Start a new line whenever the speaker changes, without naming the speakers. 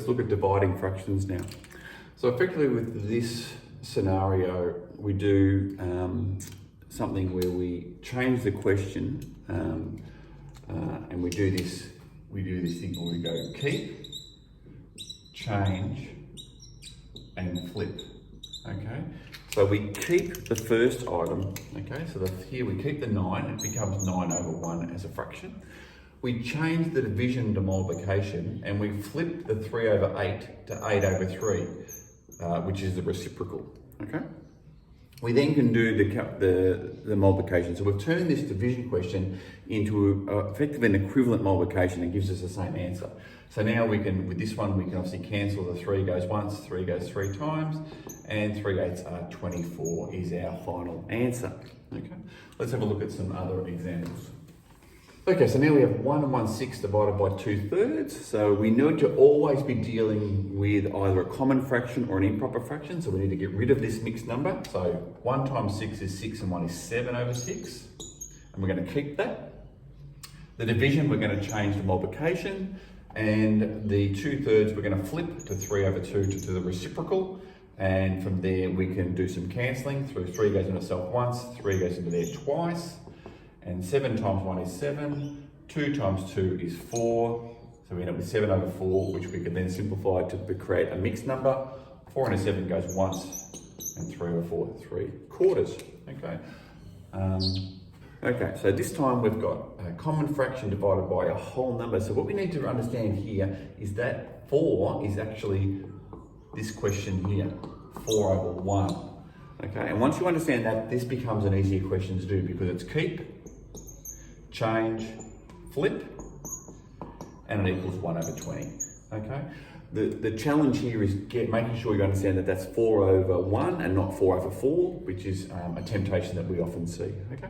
look at dividing fractions now. So effectively with this scenario, we do something where we change the question and we do this thing where we go keep, change, and flip, okay? So we keep the first item, okay? So here we keep the 9, it becomes 9 over 1 as a fraction. We change the division to multiplication and we flip the 3 over 8 to 8 over 3, which is the reciprocal, okay? We then can do the multiplication. So we've turned this division question into effectively an equivalent multiplication and gives us the same answer. So now we can, with this one, we can obviously cancel the 3 goes once, 3 goes 3 times, and 3 8s are 24 is our final answer, okay? Let's have a look at some other examples. Okay, so now we have 1 and 1/6 divided by 2/3. So we need to always be dealing with either a common fraction or an improper fraction. So we need to get rid of this mixed number. So 1 times 6 is 6 and 1 is 7 over 6. And we're going to keep that. The division, we're going to change to multiplication. And the 2/3, we're going to flip to 3 over 2 to do the reciprocal. And from there, we can do some cancelling. 3 goes into itself once, 3 goes into there twice. And 7 times 1 is 7, 2 times 2 is 4, so we end up with 7 over 4, which we can then simplify to create a mixed number. 4 into 7 goes once, and 3 over 4, 3/4, okay? Okay, so this time we've got a common fraction divided by a whole number. So what we need to understand here is that 4 is actually this question here, 4 over 1. Okay, and once you understand that, this becomes an easier question to do because it's keep, change, flip, and it equals 1 over 20, okay? The challenge here is making sure you understand that that's 4 over 1 and not 4 over 4, which is a temptation that we often see, okay?